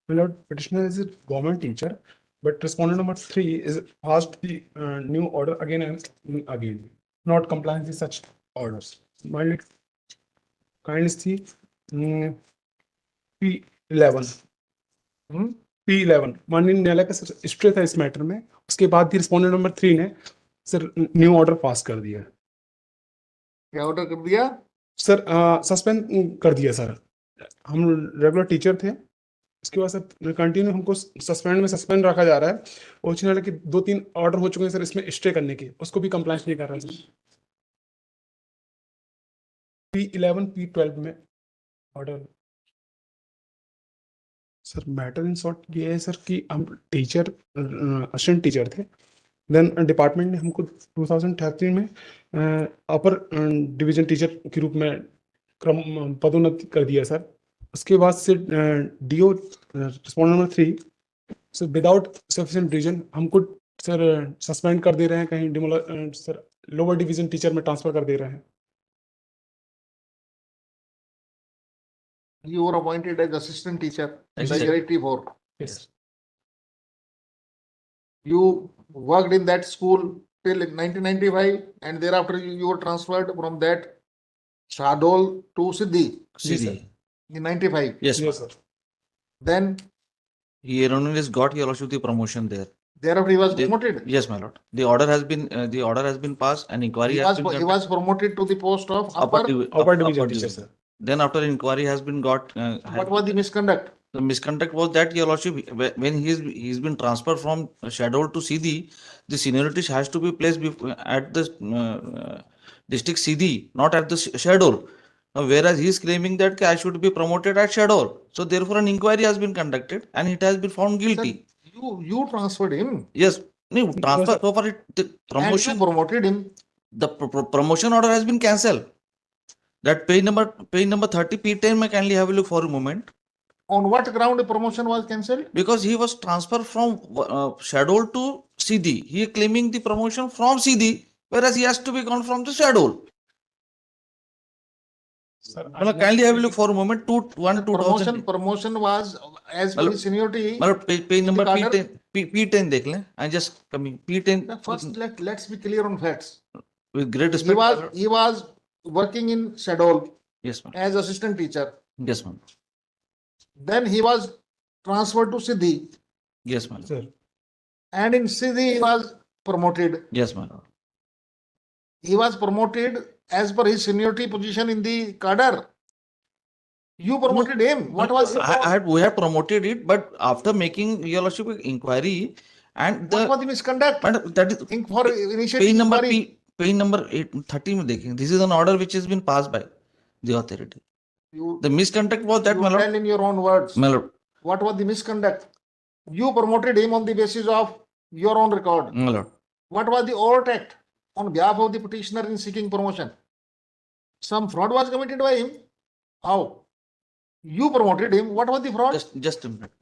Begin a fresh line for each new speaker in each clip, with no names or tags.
Lord, petitioner is a government teacher, but respondent number 3 is asked the new order again and again, not compliance with such orders. Mildly kindly see P11 P11 माननीय न्यायालय का stay था इस matter में। उसके बाद भी respondent number 3 ने सर न्यू ऑर्डर पास कर दिया।
क्या ऑर्डर कर दिया?
सर सस्पेंड कर दिया सर। हम रेगुलर टीचर थे, उसके बाद सर कंटिन्यू हमको सस्पेंड रखा जा रहा है। उच्च न्यायालय के 2-3 ऑर्डर हो चुके हैं सर इसमें स्टे करने के, उसको भी कंप्लायंस नहीं कर रहा है सर। P11 P12 में order sir matter in short ये है सर कि हम टीचर असिस्टेंट टीचर थे, देन डिपार्टमेंट ने हमको 2013 में अपर डिवीजन टीचर के रूप में क्रम पदोन्नति कर दिया सर। उसके बाद से DO respondent number 3 sir without sufficient reason हमको सर सस्पेंड कर दे रहे हैं, कहीं सर लोअर डिवीजन टीचर में ट्रांसफर कर दे रहे हैं।
You were appointed as assistant teacher by
Exactly.
Directive 4.
Yes.
You worked in that school till 1995, and thereafter you were transferred from that Shadol to Siddhi
Yes, sir.
in 95.
Yes,
Yes, sir.
Then
he erroneously got your lordship the promotion there.
thereafter he was
The-
promoted.
Yes, my lord. The order has been passed and inquiry
He
has
was,
been
he
conducted.
was promoted to the post of
Upper
upper.
divi-
Upper
up-
division
upper
teacher,
division.
sir.
Then after inquiry has been got.
What was the misconduct?
The misconduct was that your lordship, when he's been transferred from Shadol to Siddhi, the seniority has to be placed at the district Siddhi, not at the Shadol. Now, whereas he is claiming that I should be promoted at Shadol. So therefore an inquiry has been conducted and it has been found guilty.
Sir, you transferred him
Yes. No, transfer
sir.
so far the
and
promotion.
you promoted him.
The promotion order has been cancelled. That page number 30 P10 may kindly have a look for a moment.
On what ground the promotion was cancelled?
Because he was transferred from Shadol to Siddhi. He is claiming the promotion from Siddhi, whereas he has to be gone from the Shadol.
Sir,
Well, kindly have a look for a moment. 2000.
Promotion was as per
Well,
his seniority.
मतलब page number
the cadre-
P10 देख लें. I just coming P10
First, let's be clear on facts.
with great
He
respect. my
was
lord.
he was working in Shadol
Yes, ma'am.
as assistant teacher.
Yes, ma'am.
Then he was transferred to Siddhi,
Yes, ma'am.
sir.
and in Siddhi he was promoted.
Yes, my lord.
He was promoted as per his seniority position in the cadre. You promoted him. What was
we had promoted it, but after making your lordship inquiry and
what
the
was the misconduct?
but that is
For initiating
page number
inquiry.
page number 30 में देखें. This is an order which has been passed by the authority.
You,
The misconduct was that,
you
my lord.
tell in your own words.
My lord.
What was the misconduct? You promoted him on the basis of your own record.
My lord.
What was the overt act on behalf of the petitioner in seeking promotion? Some fraud was committed by him. How? You promoted him. What was the fraud?
Just a minute.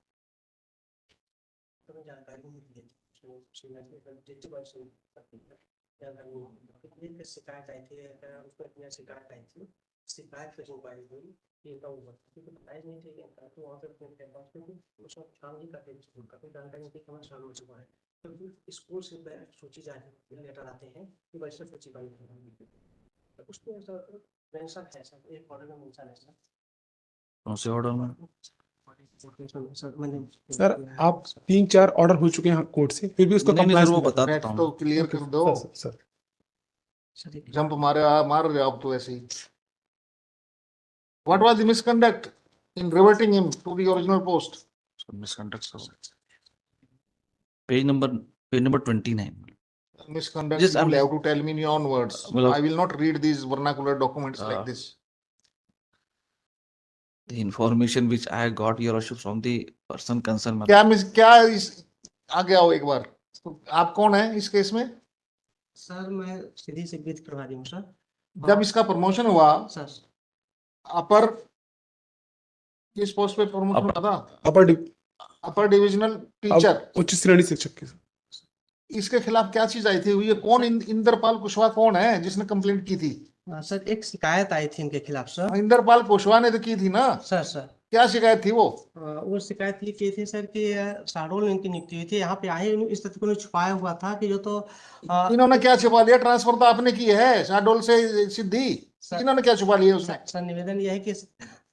शिकायत आई थी, उसको इतनी शिकायत आई थी, शिकायत पे inquiry हुई, ये क्या हुआ, क्योंकि बताया नहीं थे तो वहाँ पे उसको शाम ही करते स्कूल का कोई जानकारी नहीं थी कि हमारा शाम हो चुका है, तो फिर स्कूल से सूची जारी लेटर आते हैं कि वैसे सूची बंद है, उसमें मेंशन है सर, एक ऑर्डर में मेंशन है सर।
कौन से ऑर्डर में?
सर आप 3-4 ऑर्डर हो चुके हैं कोर्ट से, फिर भी उसको
नहीं,
compliance
सर, वो
नहीं कर
बता
फैक्ट
देता
तो
हूँ.
क्लियर कर दो।
सर, सर
जंप मार रहे हो आप तो ऐसे ही। What was the misconduct in reverting him to the original post?
Misconduct. Page number 29.
Misconduct.
Yes,
You
I'm-
will have to tell me in your own words.
Well,
I will not read these vernacular documents like this.
The information which I got your lordship from the person concerned. my
क्या इस आगे आओ एक बार। तो आप कौन है इस केस में?
सर मैं सीधी से विद करवा दी हूँ सर।
जब इसका प्रमोशन हुआ
सर
अपर किस पोस्ट पे प्रमोशन हुआ था? अपर डिविजनल टीचर,
उच्च श्रेणी शिक्षक के सर।
इसके खिलाफ क्या चीज आई थी? ये कौन इंद्रपाल कुशवाहा कौन है जिसने कंप्लेंट की थी?
सर एक शिकायत आई थी इनके खिलाफ सर।
इंद्रपाल कुशवाहा ने तो की थी ना?
सर
क्या शिकायत थी वो?
वो शिकायत ये की थी सर कि शहडोल में इनकी नियुक्ति हुई थी, यहाँ पे आए इस तथ्य को छुपाया हुआ था कि जो तो
इन्होंने क्या छुपा लिया? ट्रांसफर तो आपने की है शाहडोल से सिद्धि,
सर-
इन्होंने क्या छुपा लिया उसमें?
सर निवेदन यह है कि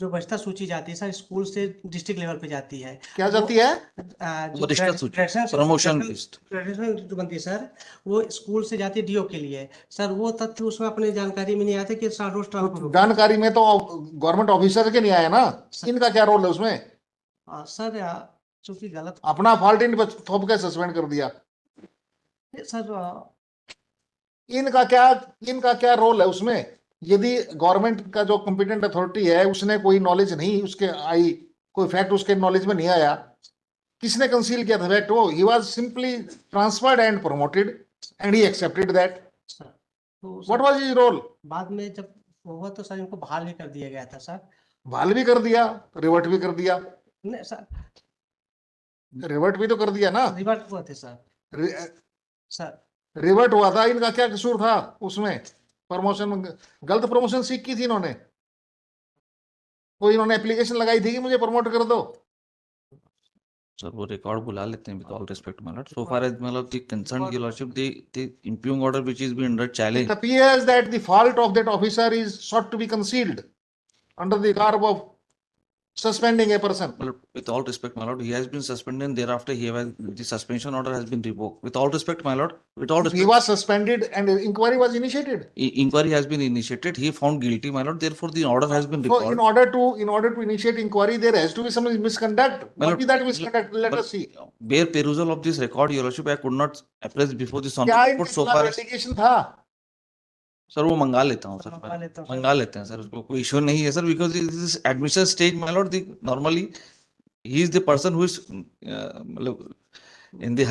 जो बचता सूची जाती है सर स्कूल से डिस्ट्रिक्ट लेवल पे जाती है।
क्या जाती है?
जो
वरिष्ठ सूची, प्रमोशन लिस्ट।
ग्रेजुएशन जो बनती है सर, वो स्कूल से जाती है डीओ के लिए। सर वो तथ्य उसमें अपने जानकारी में नहीं आते कि शहडोल ट्रांसफर
तो जानकारी में तो गवर्नमेंट ऑफिसर के नहीं आया ना, इनका क्या रोल है उसमें?
सर चूंकि गलत
अपना फॉल्ट इन पर थोप के सस्पेंड कर दिया।
सर
इनका क्या रोल है उसमें? यदि गवर्नमेंट का जो कॉम्पिटेंट अथॉरिटी है उसने कोई नॉलेज नहीं उसके आई, कोई फैक्ट उसके नॉलेज में नहीं आया, किसने कंसील किया था फैक्ट? वो he was simply transferred and promoted and he accepted that.
तो
व्हाट वाज हिज रोल?
बाद में जब हुआ तो सर इनको बहाल भी कर दिया गया था सर।
बहाल भी कर दिया, रिवर्ट भी कर दिया।
नहीं सर,
रिवर्ट भी तो कर दिया ना।
रिवर्ट हुआ थे सर। सर
रिवर्ट हुआ था, इनका क्या कसूर था उसमें? प्रमोशन, गलत प्रमोशन सीख की थी इन्होंने? कोई इन्होंने एप्लीकेशन लगाई थी कि मुझे प्रमोट कर दो?
सर वो रिकॉर्ड बुला लेते हैं, with all respect my lord, so far as मतलब the concern your lordship the impugning order which is being under challenge,
It appears that the fault of that officer is sought to be concealed under the garb of suspending a person.
with all respect my lord, he has been suspended and thereafter the suspension order has been revoked. With all respect my lord, with all
He
respect,
was suspended and inquiry was initiated.
inquiry has been initiated, he found guilty my lord, therefore the order has been
So
recalled.
in order to initiate inquiry, there has to be some misconduct.
My
What
lord,
is that misconduct? Let us see.
bare perusal of this record your lordship I could not appraise before this
क्या
honorable
इनके
court so
खिलाफ
far as
application था?
Sir वो मंगा लेता हूँ sir,
मंगा लेता हूँ,
मंगा लेते हैं सर, उसको कोई इश्यू नहीं है sir, because this admission stage my Lord normally he is the person who is मतलब in the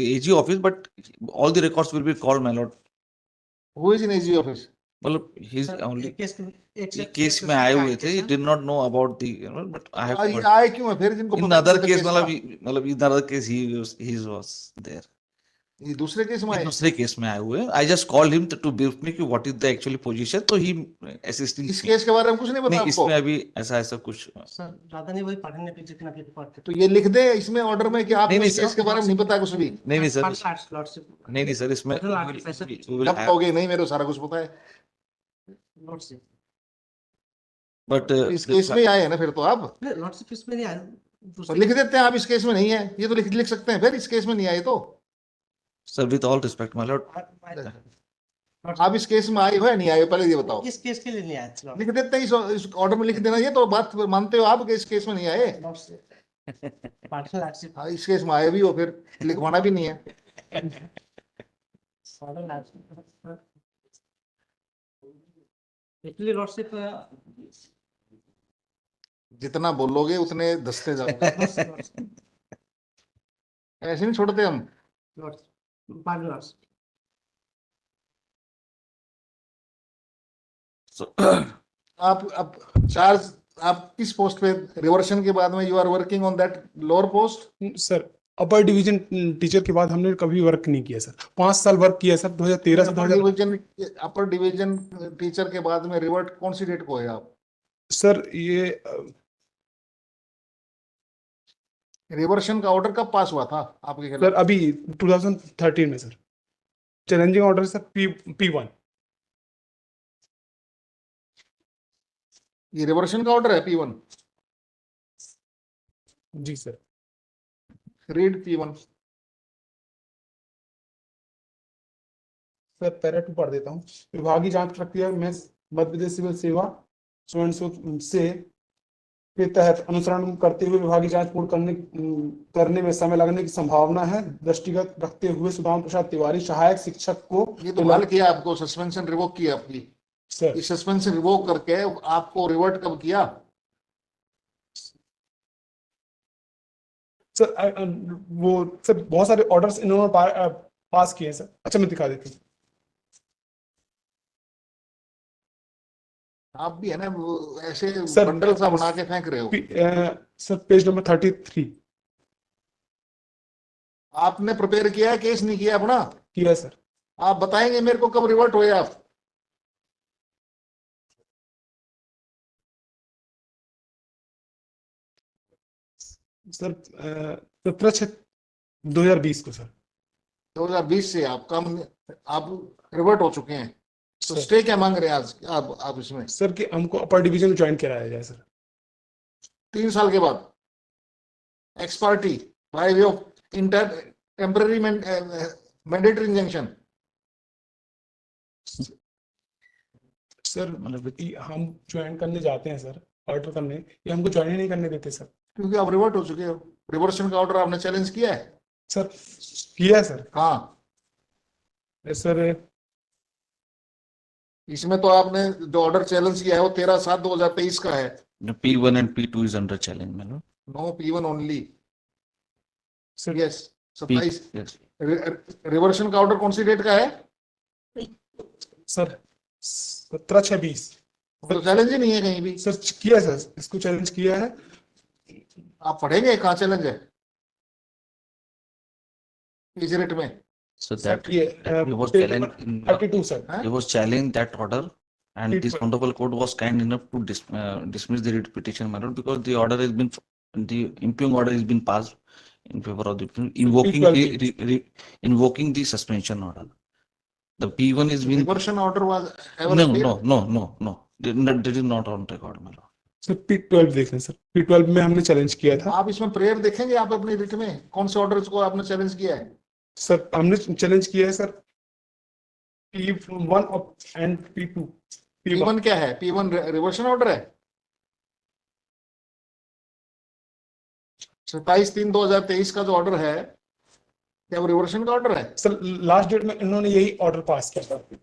AG office, but all the records will be called my lord.
Who is in AG office?
मतलब he is
sir,
only
एक
case में आए हुए थे, he did not know about the but I have heard.
आए क्यों है फिर जिनको
In
पता
other
था
case
केस
मतलब in other case he was there.
ये दूसरे केस में
ये
आए?
दूसरे केस में आए हुए हैं. I just called him to brief me कि what is the actually position, तो he assisting
इस
me.
केस के बारे में कुछ नहीं पता
नहीं
आपको?
इसमें अभी ऐसा कुछ
सर ज्यादा नहीं, वही पढ़ने पे जितना भी रिकॉर्ड
तो ये लिख दे इसमें ऑर्डर में कि आपको
नहीं,
इस केस के बारे में नहीं पता कुछ भी।
नहीं सर,
लॉर्डशिप
नहीं सर, इसमें we will
जब
have,
कहोगे नहीं मेरे को सारा कुछ पता है,
लॉर्डशिप
but
इस केस में ही आए हैं ना फिर तो आप?
लॉर्डशिप इसमें नहीं आया,
तो
दूसरे
लिख देते हैं आप इस केस में नहीं है, ये तो लिख सकते हैं फिर इस केस में नहीं आए तो।
sir with all respect my lord,
आप इस केस में आए हो या नहीं आए हो पहले ये बताओ।
किस केस के लिए नहीं आया था
लिख देते हैं इस ऑर्डर में लिख देना, ये तो बात मानते हो आप कि इस केस में नहीं आए?
लॉर्डशिप
हाँ, इस केस में आए भी हो फिर लिखवाना भी नहीं है।
इसलिए लॉर्डशिप
जितना बोलोगे उतने दसते जाओगे, ऐसे नहीं छोड़ते हम।
so
आप अब चार्ज, आप किस पोस्ट पे? रिवर्शन के बाद में you are working on that lower post?
Sir upper division teacher के बाद हमने कभी वर्क नहीं किया सर, 5 साल वर्क किया सर, 2013 से 2000।
अपर डिवीजन टीचर के बाद में रिवर्ट कौन सी डेट को है आप?
सर ये
रिवर्शन का ऑर्डर कब पास हुआ था आपके खिलाफ?
सर अभी 2013 में sir, challenging order sir P1।
ये रिवर्शन का ऑर्डर है P1?
जी sir.
Read P1।
Sir para 2 पढ़ देता हूँ। विभागीय जांच प्रक्रिया में मध्य प्रदेश सिविल सेवा से के तहत अनुसरण करते हुए विभागीय जांच पूर्ण करने में समय लगने की संभावना है, दृष्टिगत रखते हुए सुदाम प्रसाद तिवारी सहायक शिक्षक को
ये तो बहाल किया आपको, सस्पेंशन रिवोक किया आपकी।
सर
ये सस्पेंशन रिवोक करके आपको रिवर्ट कब किया?
सर वो सर बहुत सारे ऑर्डर्स इन्होंने पास किए हैं सर। अच्छा मैं दिखा देती हूँ।
आप भी है ना वो ऐसे
सर,
बंडल सा बना के फेंक रहे हो।
सर पेज नंबर 33
आपने प्रिपेयर किया है, केस नहीं किया अपना?
किया सर।
आप बताएंगे मेरे को कब रिवर्ट हुए आप?
सर 17/6/2020 को सर
2020 से आप रिवर्ट हो चुके हैं, तो
सर
स्टे क्या मांग रहे हैं आज आप इसमें
सर कि हमको अपर डिवीजन ज्वाइन कराया जाए सर
3 साल के बाद x party by way of temporary mandatory injunction?
Sir हम ज्वाइन करने जाते हैं सर ऑर्डर करने, ये हमको ज्वाइन ही नहीं करने देते सर।
क्योंकि आप रिवर्ट हो चुके हो। रिवर्सन का ऑर्डर आपने चैलेंज किया है?
सर किया है सर।
हाँ,
सर
इसमें तो आपने जो ऑर्डर चैलेंज किया है वो 13/7/2023 का है।
The P1 and P2 is under challenge, my lord.
No P1 only.
Sir
yes, 27
Yes.
Reversion का ऑर्डर कौन सी डेट का है?
सर 17/6/20
वो तो चैलेंज ही नहीं है कहीं भी।
सर किया है सर, इसको चैलेंज किया है।
आप पढ़ेंगे कहाँ चैलेंज है इस रेट में?
So
सर
that
ये
he was
page
challenged.
number 32 sir.
हाँ?
He was challenged that order, and this
People.
honorable court was kind enough to dismiss the writ petition, my lord, because the order has been, the impugned order has been passed in favor of the invoking
P12
invoking the suspension order. The P1 is been
reversion order was
no. That is not on record, my lord.
Sir P12 देख लें sir, P12 में हमने challenge किया था
आप इसमें prayer देखेंगे आप अपनी रिट में कौन से ऑर्डर को आपने चैलेंज किया है?
सर। हमने चैलेंज किया है sir P1 and P2।
P1 क्या है? P1 रिवर्सन ऑर्डर है। 27/3/2023 का जो ऑर्डर है क्या वो रिवर्सन का ऑर्डर है?
सर लास्ट डेट में इन्होंने यही ऑर्डर पास किया था,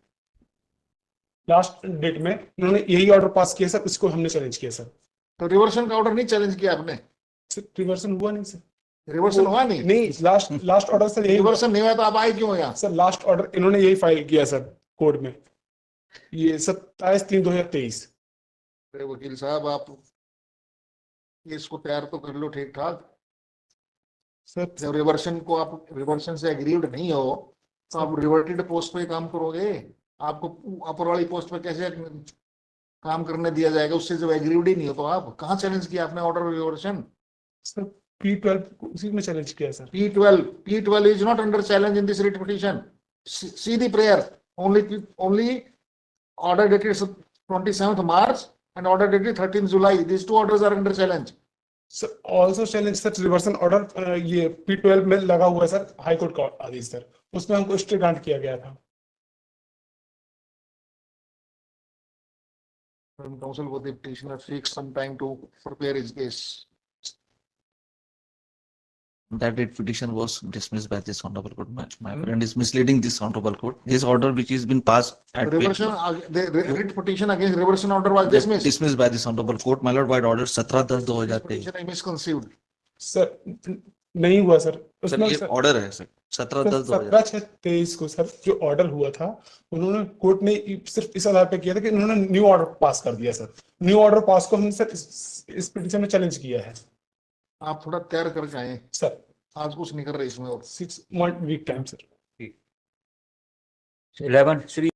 लास्ट डेट में इन्होंने यही ऑर्डर पास किया सर, इसको हमने चैलेंज किया सर।
तो रिवर्सन का ऑर्डर नहीं चैलेंज किया आपने?
सर रिवर्सन हुआ नहीं सर।
रिवर्सन हुआ नहीं?
नहीं, लास्ट ऑर्डर सर यही हुआ।
रिवर्सन नहीं हुआ तो आप आए क्यों यहाँ?
सर लास्ट ऑर्डर इन्होंने यही फाइल किया सर कोर्ट में, ये 27/3/2023।
अरे वकील साहब, आप इसको तैयार तो कर लो ठीक ठाक।
सर
जब रिवर्सन से एग्रीड नहीं हो तो आप रिवर्टेड पोस्ट पे काम करोगे। आपको अपर वाली पोस्ट पे कैसे काम करने दिया जाएगा उससे जब एग्रीड ही नहीं हो तो? आप कहाँ चैलेंज किया आपने ऑर्डर रिवर्सन?
सर P12 उसी में चैलेंज किया sir.
P12 is not under challenge in this writ petition. See the prayer. Only order dated 27th March and order dated 13th July. These two orders are under challenge.
Sir also challenge sir reversion order ये P12 में लगा हुआ है sir, high court का आदेश sir, उसमें हमको stay grant किया गया था।
Counsel for the petitioner seeks some time to prepare his case.
That writ petition was dismissed by this honorable court. My friend is misleading this honorable court. His order, which has been passed at
The writ petition against reversion order was dismissed.
dismissed by this honorable court, my lord, by order 17/10/2023.
Petition I misconceived.
Sir नहीं हुआ sir,
sir
उसमें
ये
sir
order है sir 17/10/2023.
17/6/23 को sir जो order हुआ था, उन्होंने कोर्ट ने सिर्फ इस आधार पे किया था कि उन्होंने न्यू ऑर्डर पास कर दिया सर। न्यू ऑर्डर पास को हमने सर इस पिटीशन में चैलेंज किया है
आप थोड़ा तैयार करके आए
सर।
आज कुछ नहीं कर रहे इसमें और
6 वीक टाइम सर।
11 श्री